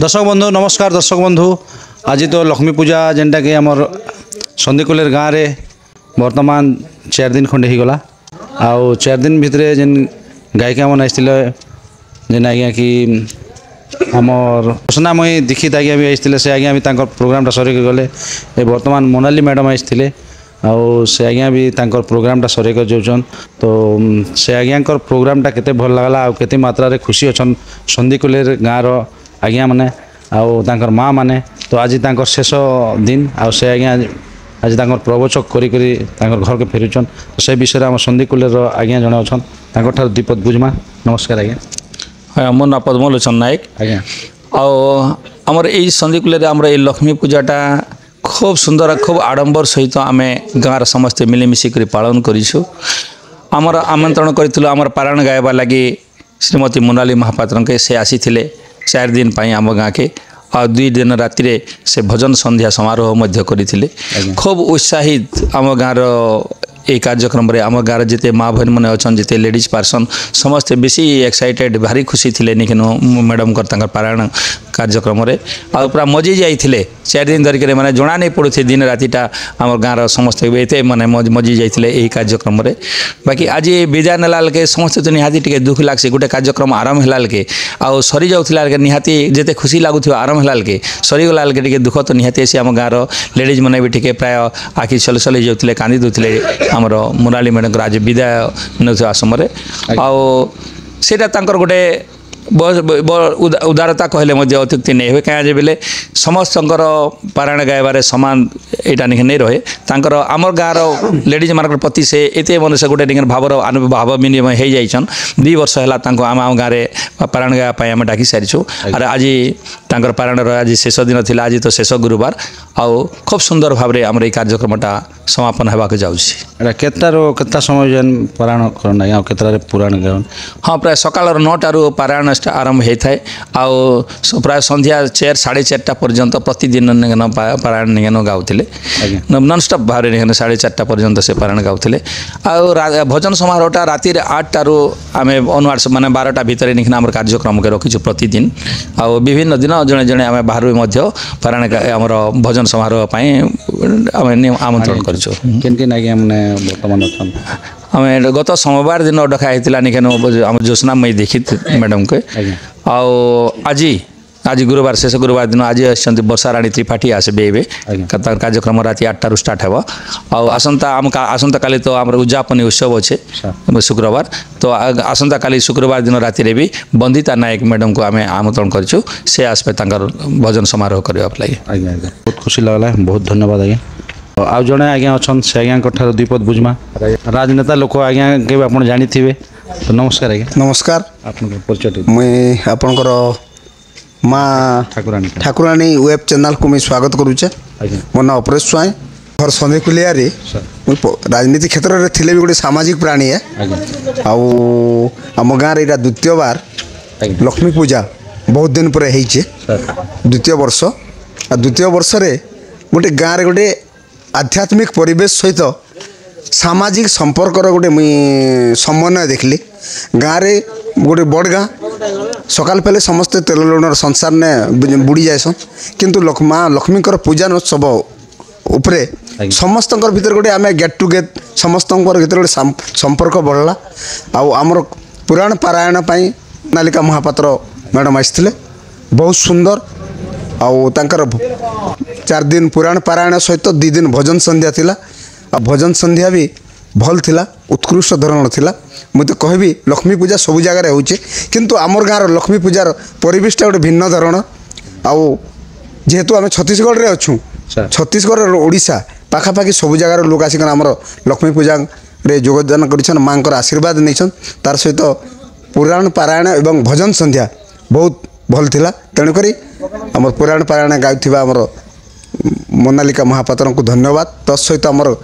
दर्शक बंधु नमस्कार। दर्शक बंधु आज तो लक्ष्मी पूजा जेनटा कि आमर संदीकुलेर गाँव में वर्तमान 4 दिन खंडे ही गला। आउ 4 दिन भितर जेन गायिका मन आसते जेन आज्ञा कि आमर प्रसन्नामयी दीक्षित आज्ञा भी आसते से आज्ञा भी प्रोग्रामटा सरिक गले। वर्तमान मोनाली मैडम आसते आउ से आज्ञा भी प्रोग्रामटा सरिक जाऊन। तो से आज्ञा प्रोग्रामटा केते भल लगला आउ केते मात्रा रे खुशी अच्छा संदीकुलेर गाँव आज्ञा माने आउ तांकर माँ माने। तो आज तांकर शेष दिन आउ से आज्ञा आज तांकर प्रवचक करी तांकर घर के फेरुछन। से विषय आम संदीकुलेर आज्ञा जड़े अच्छा तांकर दीपद बुझमा। नमस्कार आज्ञा। हाँ मो ना पद्मलोचन नायक आज्ञा। आमर यही संदीकुलेर आमर ये लक्ष्मी पूजाटा खूब सुंदर खूब आडंबर सहित आमे गाँव समस्ते मिलिमिशिक पालन करूँ। आमर आमंत्रण करूँ आमर पारायण गायबा लगी श्रीमती मोनाली महापात्र के से आसी 4 दिन आम गाँ के और 2 दिन राति से भजन संध्या समारोह मध्य करते खूब उत्साहित आम गाँव ये कार्यक्रम रे आम गाँव जिते माँ बहन मैंने अच्छा जिते लेडीज पार्सन समस्ते बेसी एक्साइटेड भारी खुशी थे निकिन मैडम कर पारायण कार्यक्रम रे आ पूरा मजी जाइए 4 दिन धरिक मैंने जना नहीं पड़ू दिन रातिटा आम गाँव समस्ते एत मैंने मजी जाइए यही कार्यक्रम रे। बाकी आज विदाय नेला के समस्ते तो निहाती टिके दुख लगसी गोटे कार्यक्रम आरंभ है के आउ सरी जाऊला निहाती जिते खुशी लगुथ आरंभ है के सरीगला टे दुख तो निहाती आसी आम गाँव लेडीज मैंने भी टे प्राय आखि छल जाते कांदी दूसरे आमर मोनाली मैडम आज विदाय नौ समय आटा गोटे उदारता कहले अत्युक्ति नहीं हुए कहीं बेले समस्त पारायण गायबार सामान यहाँ नहीं रहे तांकर आमर गाँव लेडीज मान प्रति से एत मनुष्य गोटे निकन भाव विनिमय हो जाइछन 2 वर्ष है आम गाँव में पारायण गायबा आम डाकी सारी और आज तांकर पारायण आज शेष दिन थी आज तो शेष गुरुवार आउ खूब सुंदर भाव आम ये कार्यक्रमटा समापन होगा जाऊँगी। केता समय जेन पारायण करना केतरा पुराण गायन। हाँ प्राय सकाल 9 पारायण आरंभ होता है आउ प्राय संध्या 4 साढ़े 4टा पर्यंत प्रतिदिन पारायण निगन गाँवले नॉनस्टॉप भाव में 4:30 पर्यंत से पारायण गाँवले आउ भजन समारोहटा राति 8टारू आम अनवार्ड्स माने 12टा भितर निकन आम कार्यक्रम के रखीचु प्रतिदिन आउ विभिन्न दिन जड़े जड़े आम बाहर पारायण आमर भजन समारोह आमंत्रण कर आम गत सोमवार दिन डकाई निकन आम ज्योत्ना मई दीक्षित मैडम के आज गुरुवार शेष गुरुवार दिन आज वर्षा राणी त्रिपाठी आसबे कार्यक्रम राति 8टारू स्टार्ट हो आसंता काली तो आम उद्यापनी उत्सव अच्छे शुक्रवार तो आसंता काली शुक्रवार दिन राति भी बंदिता नायक मैडम को आम आमंत्रण करूँ से आसपे भजन समारोह करने लगे। बहुत खुशी लगला बहुत धन्यवाद आज्ञा। आउ जड़े आज्ञा अच्छा से आज्ञा दीपद बुझमा राजनेता लोक आज्ञा के आप जानी थे। तो नमस्कार आज्ञा। नमस्कार परिचय मुई आपनकर माँ ठाकुराणी वेब चैनल को मैं स्वागत करुचे। मो ना अपरेश स्वाई और संदीकुलिया राजनीति क्षेत्र में थिले भी गोटे सामाजिक प्राणी है आउ आम गाँव रे द्वितीय बार लक्ष्मी पूजा बहुत दिन पर द्वितीय वर्ष आ द्वितीय वर्ष रे गोटे गाँव रे गोटे आध्यात्मिक परिवेश सहित सामाजिक संपर्क गोटे मुई समन्वय देखली गाँव रे गोटे बड़ गाँ सकाल पहले समस्ते तेल लुण संसार ने बुड़ी जाएसन किंतु माँ लक्ष्मी पूजा उत्सव उपरे समस्त भीतर गोटे आम गेट टुगेद समस्त भीतर गोटे संपर्क बढ़ला आउ आमर पुराण पारायण पाई नालिका महापात्र मैडम आसते बहुत सुंदर आउ तांकर 4 दिन पुराण पारायण सहित 2 दिन भजन संध्या थिला आ भजन संध्या भी भल थिला उत्कृष्ट धरण थिला। मुझे कहबी लक्ष्मी पूजा सब जगह होचे किंतु आमर गाँव लक्ष्मी पूजार परिवेशटा गोटे भिन्न धरण आउ जेहेतु आम छत्तीसगढ़ रे अच्छू छत्तीसगढ़ ओडिशा पाखापाखि सब जगार लोक आसिक आमर लक्ष्मी पूजा रे योगदान कर माँ आशीर्वाद नहीं तार सहित पुराण पारायण एवं भजन संध्या बहुत भल थिला। तेणुक आम पुराण पारायण गाँव आमर मोनालिका महापात्र को धन्यवाद तत्सहित आमर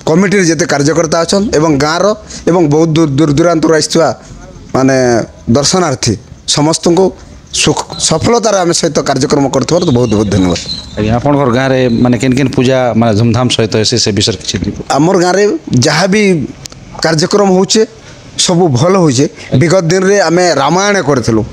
कमिटी जिते कार्यकर्ता अच्छा एवं गाँव एवं बहुत दूर दूरांत आसवा माने दर्शनार्थी समस्त को सफलतार आम सहित कार्यक्रम कर तो बहुत बहुत धन्यवाद। आप गाँव में माने केन पूजा माने धूमधाम सहित से विषय किसी आमर गाँव में जहाँ भी कार्यक्रम होचे सब भल हो विगत दिन रे आमे रामायण करूँ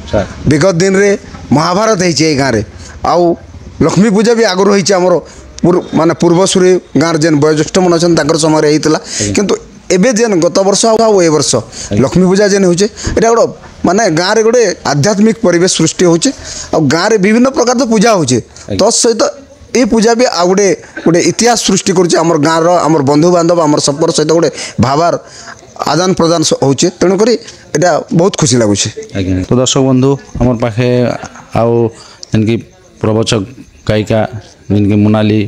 विगत दिन रे महाभारत होइछे ए गाँव आउ लक्ष्मी पूजा भी आगु होइछे हमर माने पूर्वसूरी गाँव जेन वयोज्येष्ठ मन अछन ताकर समय होइतला किंतु एबे जेन गत वर्ष आउ ए वर्ष लक्ष्मी पूजा जेन होइछे एटा गोटे माने गाँव रे गोटे आध्यात्मिक परिवेश सृष्टि होइछे आ गाँव रे विभिन्न प्रकार तो पूजा होइछे तत् सहित ये पूजा भी आ गोटे गोटे इतिहास सृष्टि करुचे आमर गाँव आमर बंधु बांधव आमर सबकर सहित गोटे भावार आदान प्रदान होचे तेणुक एटा बहुत खुशी लगुचे। तो दर्शक बंधु आमर पाखे आउ जिनकी प्रवचक गायिका जिनकी मोनाली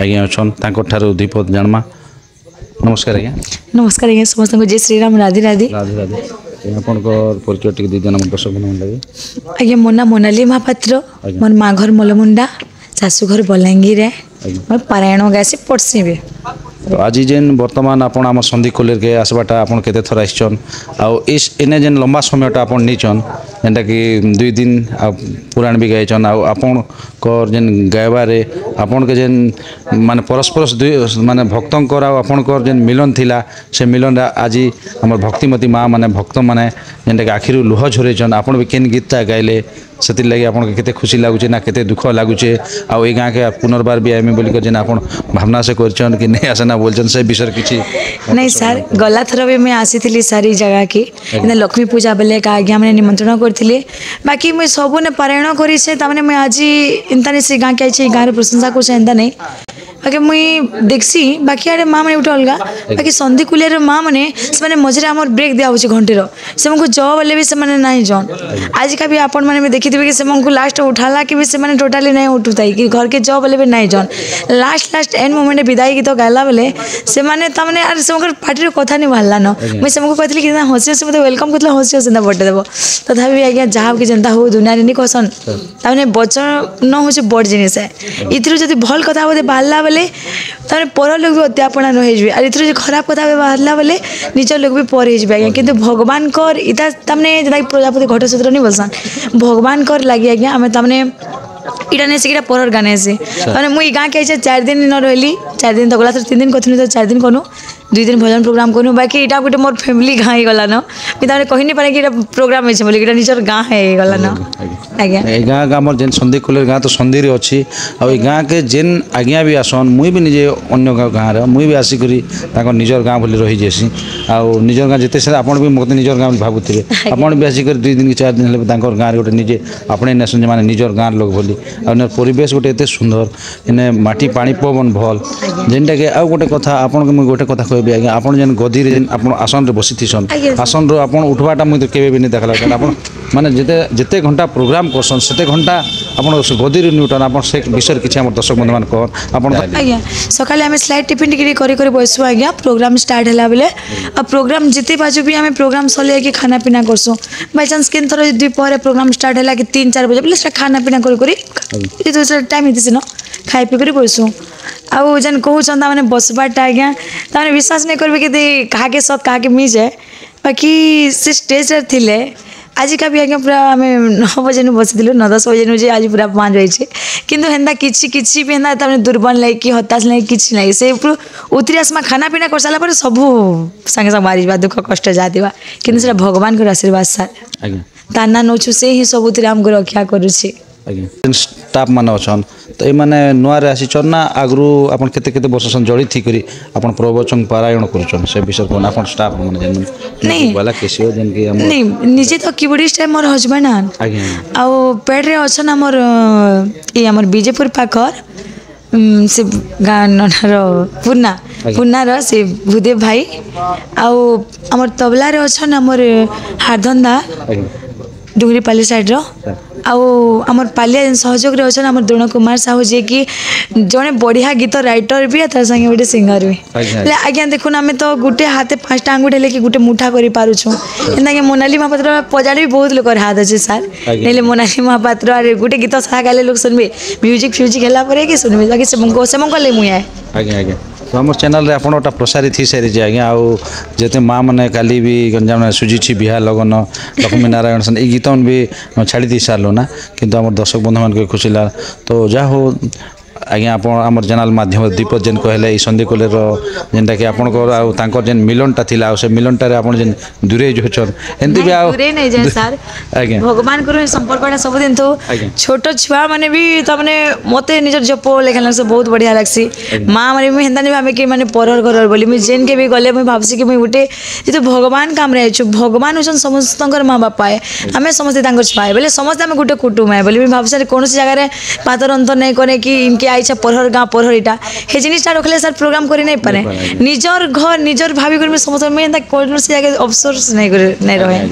आज्ञा अच्छन तांको दीपक जानमा। नमस्कार आज्ञा। नमस्कार आज्ञा समस्त को जय श्री राम राधे राधे। राधे राधे आपण परिचय टिक दी देना दर्शक बंधु लगे। आज्ञा मो ना मोनाली महापात्र मोर माँ घर मलमुंडा शाशु घर बलांगीर है मैं पारायण गासी पड़सी भी। तो आज जेन वर्तमान आपण आम संधि कोलेर के आसबाटा आपण केते थर आइछन आउ इस एने जेन लंबा समयटा आपण नीचन जेनटा कि 2 दिन पुराण भी गायचन आउ आपण कर जेन गायबारे आपण के जेन माने परस्पर माने भक्तन कर आउ आपण कर जेन मिलन थिला से मिलन आज हमर भक्तिमती माँ माने भक्त माने जेनटा कि आखिरु लुह झरेचन आपण भी केन गीतटा गाइले से लगे आपन के केते खुशी लगुचे ना केते दुख लगुचे आउ ए गाँ के पुनर्बार भी आइमे बोली कर जेन आपन भावना से करचन कि नहीं आसना बोलचन से विषय किछि नहीं सर गला थर भी मैं आसी सारी जगह की लक्ष्मी पूजा बेले का आज्ञा मैंने निमंत्रण करथिले बाकी मैं सबू ने पारायण करी से तामने मैं आज इंता से गाँ के आई गाँव प्रशंसा कर एंता नहीं बाकी मुई देखसी बाकी आड़े माँ मैंने गोटे अलग बाकी संधि कुलियर माँ मैंने से मझे आम ब्रेक दिया घंटेर से जब बोले भी से ना जन आज का भी आपण मैंने देखी कि से लास्ट उठाला कि भी से टोटाली नहीं उठुता कि घर के जब बोले भी नहीं जन लास्ट एंड मोमेंट विदाई गीत गाला बेले से पार्टी कथा नहीं बाहर न मुझे कहती कि हसी हसी मतलब वेलकम करते हसी हसी बर्थडे देव तथापि आज्ञा जहाँ कि जनता हो दुनिया नहीं कहसन तमें वचन हूँ बड़ जिनिस है इतिर जब भल कथा बोधे बाहर बेले तमें पर लोग भी अत्यापना रही और इतर खराब कथा बाहर बेले निज लोग भी पर आज्ञा कितु भगवान कर इता तमने जेना प्रजापति घटसूत्र नहीं बोलसन भगवान कर लगी आज्ञा आम तमने इटा नहीं सीटा पर गाने से मैंने मुझे गाँ के 4 दिन न रही 4 दिन तो गला 3 दिन कथनी तो 4 दिन कनु 2 दिन भजन प्रोग्राम करूँ बाकी इटा गोटे मोर फैमिली गाँ ही गला न कि कही नहीं पारे कि प्रोग्राम है बोली निजर गाँ है गला न आज्ञा गाँ गाँव जेन संधि कोलेर गाँ तो संधि अच्छी आ गाँ के जेन आज्ञा भी आसन मुई भी निजे अन्य गाँव रे मुई भी आसिक निजर गाँ बोली रही जासी आउ निजर गाँ जिते सारा आपण भी मत निजर गाँ भावुथे आपण भी आसिक 2 दिन कि 4 दिन हेल्ले गाँव गोटे निजे अपने नेसन माने निजर गाँ लोक बोली आ परिवेश गोटे एत सुंदर इने माटी पानी पवन भल जेनटा कि आउ गोटे कथा आपण के मुई गोटे कथा कहबी आज्ञा आपण जेन गदी रे जेन आपण आसन रे बसिथिसन आसन रो आपण उठवाटा मुई तो केबे भी नहीं देखला आपण माने जेते घंटा प्रोग्राम करसन सेते घंटा आपण गदी रे न्यूटन आपण से विषय किछि हमर दर्शक बंधु मान कहन आपण आज्ञा सकाले आमे स्लाइड टिफिन टिकरी करी बसु आज्ञा प्रोग्राम स्टार्ट हला बेले आ प्रोग्राम जिते बाजू भी आमे प्रोग्राम सले कि खाना पीना करसु बाय चांस केन थरो दुपहर प्रोग्राम स्टार्ट हला कि 3-4 बजे बोले खाना पीना करी ये तो टाइम हित न खाई पी कर बसु आउ जेन कहूँ मैंने बसबाटा आज्ञा तमें विश्वास नहीं करेंगे कि क्या के सत क्या के मिस है बाकी से स्टेज थे आज का भी आज्ञा पूरा आम 9 बजे बसी 9-10 बजे नु आज पूरा 5 रही किंतु हेन्ता किसी भी हेन्ता तमें दुर्बल नहीं कि हताश नहीं किसी नहीं से उतरी आसमा खाना पीना कर सारा पर सब संगे संग मारी दुख कष्ट जावा कि भगवान को आशीर्वाद सार ताना नौछु से ही सब आमको रक्षा करुच्छे स्टाफ मान अच्छन तो ये माने नुआरे आसीचन ना आगु आपन केते केते वर्ष जड़ी थी करी आपन प्रवचन पारायण करूचन से विषय कोन आपन स्टाफ माने जेन नहीं वाला केसियो जेन कि हम नहीं निजे तो कीबोर्डिस्ट है मोर हस्बैंड आन आ पेड रे अच्छन हमर ए हमर बीजेपुर पाखर से गाँ ननार पुन्नार से भूदेव भाई आउ हमर तबला रे अच्छन हमर हारधंदा डुंगरीपाली साइड रो आउ आमर पालिया सहयोग रे अच्छन आमर द्रोण कुमार साहू जे कि जड़े बढ़िया गीत राइटर भी तार संगे गोटे सिंगर भी आज्ञा देखुन आम तो गोटे हाथे 5टा आंगुठी लेकिन गोटे मुठा कर पारुछु एंता मोनाली महापात्र पजाड़ी भी बहुत लोग हाथ अच्छे सार नहीं मोनाली महापात्र अरे गोटे गीत सारा गाले लोग सुनबे म्यूजिक फ्यूजिक है कि सुनबे बाकी से ले मुझे आज्ञा आज्ञा तो आम चैनल रे आपन प्रसारित ही सारी आज्ञा आउ जेते माँ मैंने काली भी गंजाम सुजी बिहा लगन लक्ष्मी नारायण सन ये गीत भी छाड़ी दी सारू ना किंतु आम दर्शक बंधु मान खुशी लगा तो जहा हो आज्ञा आप आम चैनल माध्यम दीपक जेन कहले सन्दिकोल जेनटा कि आपंकर जेन मिलनटा थिला से मिलनटारे आप जेन दूरे जो छन एंती भी आ दूरे नहीं जाए सर आज्ञा भगवान को संपर्कटा सब दिन तो छोट छुआ माने भी तमने मते निजर जप लेखन से बहुत बढ़िया लागसी माँ माने भी हेंता नहीं भावे कि माने परर घर बोली मुझे जेन के भी गले मुझे भावसी कि मुझे गोटे जो भगवान काम रहे भगवान हूँ समस्त माँ बापा है आम समस्ते छुआ है बोले समस्त आम गोटे कुटुम है बोली भाव सर कौन जगह पातर अंतर नहीं करे कि इनके आईछा परहर गाँ परहर इटा हे जिनिसटा रखले सर प्रोग्राम कर नहीं पारे निजर घर निजर भाभी कर समस्त मैं कौन जगह अफसोस नहीं रहे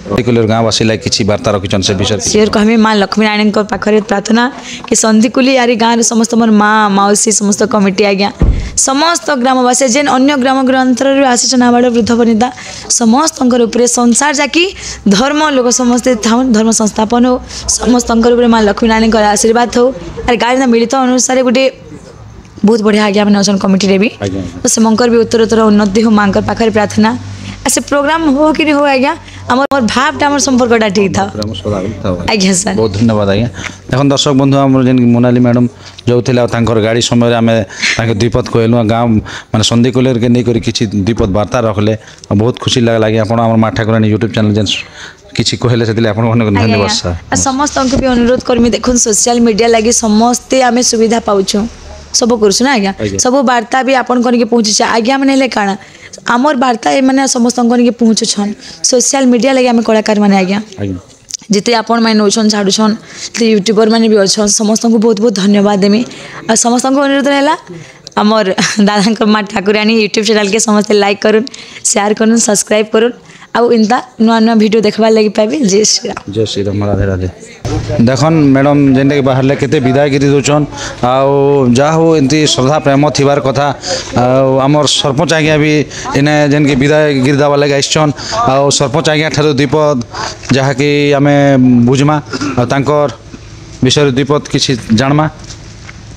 सन्दिकोल गाँववासी लाग किसी वार्ता रखिछन से विषय सियर कहमी माँ लक्ष्मी नारायण पाखे प्रार्थना कि सन्दिकुली यारी गाँव समस्त मोर माँ मौसी समस्त कमिटी आज्ञा समस्त ग्रामवासी जेन अन्य ग्राम ग्रांतर आसीछन आवाड़ वृद्ध वनिता समस्त संसार जाकि धर्म लोक समस्ते था धर्म संस्थापन हो समस्त माँ लक्ष्मी नारायण आशीर्वाद हो आर गाँव मिलित अनुसार गोटे बहुत बढ़िया आज्ञा मैंने अच्छे कमिटी भी तो से भी उत्तरोत्तर उन्नति हो माँ पाखे प्रार्थना से प्रोग्राम हो कि नहीं हो आज्ञा आमर भावटा आम संपर्कटा ठीक था आज्ञा सर बहुत धन्यवाद आज्ञा देखो दर्शक बंधु आम जेन मोनाली मैडम जो थे गाड़ी समय आम द्विपद कहलु गाँव माने सन्दिकोल के नहीं किसी द्विपद वार्ता रखले बहुत खुशी लगला कि आप माँ ठाकुरानी यूट्यूब चैनल जेन किसी कहले से धन्यवाद सर समस्त भी अनुरोध करमी देखुन सोशल मीडिया लगी समस्ते आम सुविधा पाऊँ सब करूँ ना आज्ञा सब वार्ता भी आपन करके पहुँचे आज्ञा मैंने काଣା आमर वार्ता मैंने समस्त पहुँचुन सोशल मीडिया लगे आम कलाकार मैंने आज्ञा जिते आपण मैंने नौछन छाड़ुछन यूट्यूबर मैंने भी अच्छन समस्त को बहुत बहुत धन्यवाद देमी आ समस्त अनुरोध रहा आमर दादा माँ ठाकुरानी यूट्यूब चैनल के समस्ते लाइक करुन शेयर करुन सब्सक्राइब करुन आउ इनता नुआ नुआ वीडियो देखबार लगी पाबे जय श्री राम राधे राधे देखन मैडम जेनटा कि बाहर केते विदायगिरी दूचन आउ जा हो एमती श्रद्धा प्रेम थिबार कथा आमर सरपंच आज्ञा भी इने जेन कि विदायगिरी देवा लगे आइछन आउ सरपंच आज्ञा ठारू दीपद जहाँकि आमे बुझमा आ तांकर विषय दीपद किछि जानमा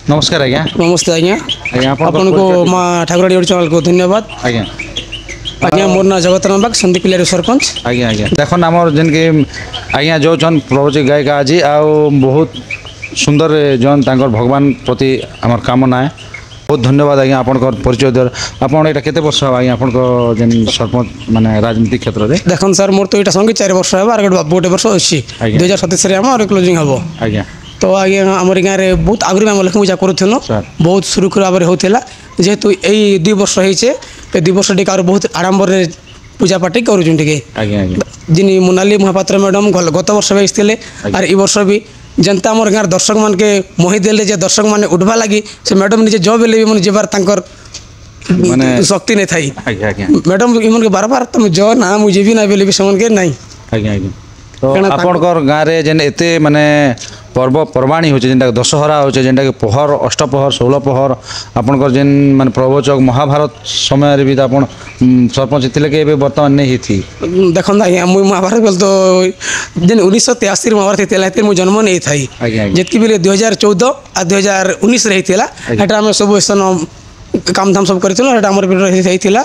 नमस्कार आज्ञा नमस्ते आज्ञा आज्ञा आपन को माँ ठाकुरानी यूट्यूब चैनल को धन्यवाद आज्ञा आज्ञा मोर ना जगतराम बाग सन्दिकुल सरपंच आज्ञा आज्ञा देखन आमर जेन कि आज्ञा जो छन प्रभु गायिका आज आउ बहुत सुंदर जन तांकर भगवान प्रति आमर कामना है बहुत धन्यवाद आज्ञा आपनकर परिचय दर आपन एटा केते वर्ष आज्ञा आपनकर जेन सरपंच माने राजनीतिक क्षेत्र रे देखन सर मोर तो एटा संगे 4 वर्ष है आर गोटे वर्ष अछि 2027 रे हमर क्लोजिंग हबो आज्ञा तो आगे आमर गाँव में बहुत आगुरी आम लक्ष्मी पूजा करूँ बहुत सुरुखुरु भाव में होता जेहेतु यही 2 वर्ष होइछे 2 वर्ष टिक बहुत आडंबर पूजा पाठ करूँ जिन मोनाली महापात्र मैडम गत वर्ष भी आसते और ये वर्ष भी जनता आम गाँव दर्शक मान के मोहि देले जे दर्शक मैंने उठवा लगी से मैडम निजे जो बेले भी मन जबार माने शक्ति नहीं थी मैडम इन के बार बार तुम जो ना मुझे भी ना बेले भी समन के नहीं तो आपनकर गाँव रे जेन एते माने पर्व पर्वाणी होचे जेनटा दशहरा होचे जेनटा कि पहर अष्टपहर 16 पहर आपनकर जेन माने प्रवचक महाभारत समय रे भी आपन सरपंच थिले के वर्तमान नहीं थी देखन मु महाभारत बोल तो जेन 1983 महाभारत थिला मु जन्म नहीं थाई जेतकी बेले 2014 आ 2019 रे थिला एटा हम सब काम धाम सब करथिलो एटा हमर रही थिला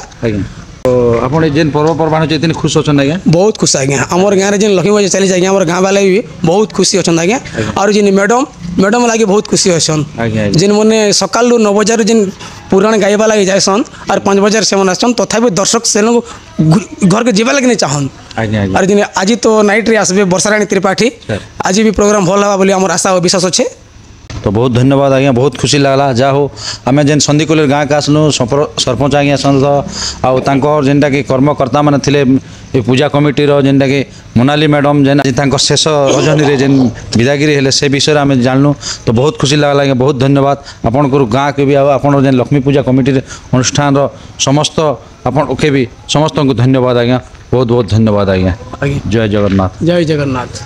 तो आपन जेन पर्व पर्वाणी होचे इतने खुश होचन आज्ञा बहुत खुश आज्ञा हमर गाँव जेन लक्ष्मी पूजा चली आज्ञा हमर गाँव वाले भी बहुत खुशी होचन आज्ञा और जेन मैडम लागे बहुत खुशी होचन जेन मने सकाल 9 बजे जेन पुराण गाइबा लगे जायसन और 5 बजे से मन आसन तथापि दर्शक से घर के जीवा लगे नहीं चाहन और जेन आज तो नाइट रे आसबे वर्षाराणी त्रिपाठी आज भी प्रोग्राम भल हवा बोली हमर आशा और विश्वास अच्छे तो बहुत धन्यवाद आज्ञा बहुत खुशी लगला जा हो आम जेन सन्दिकोल गाँव के आसनु सरपंच आज्ञा सहित आउ तांकर जेनटा कि कर्मकर्ता माने थिले ए पूजा कमिटी रो जेनटा कि मोनाली मैडम जेन तांकर शेष रजनी रे जेन विदागिरी हेले से विषय आम जानलु तो बहुत खुशी लगला आज्ञा बहुत धन्यवाद आपनकर गाँव के भी आपन जेन लक्ष्मी पूजा कमिटी अनुष्ठान रो समस्त आपन के भी समस्त को धन्यवाद आज्ञा बहुत बहुत धन्यवाद आज्ञा जय जगन्नाथ जय जगन्नाथ।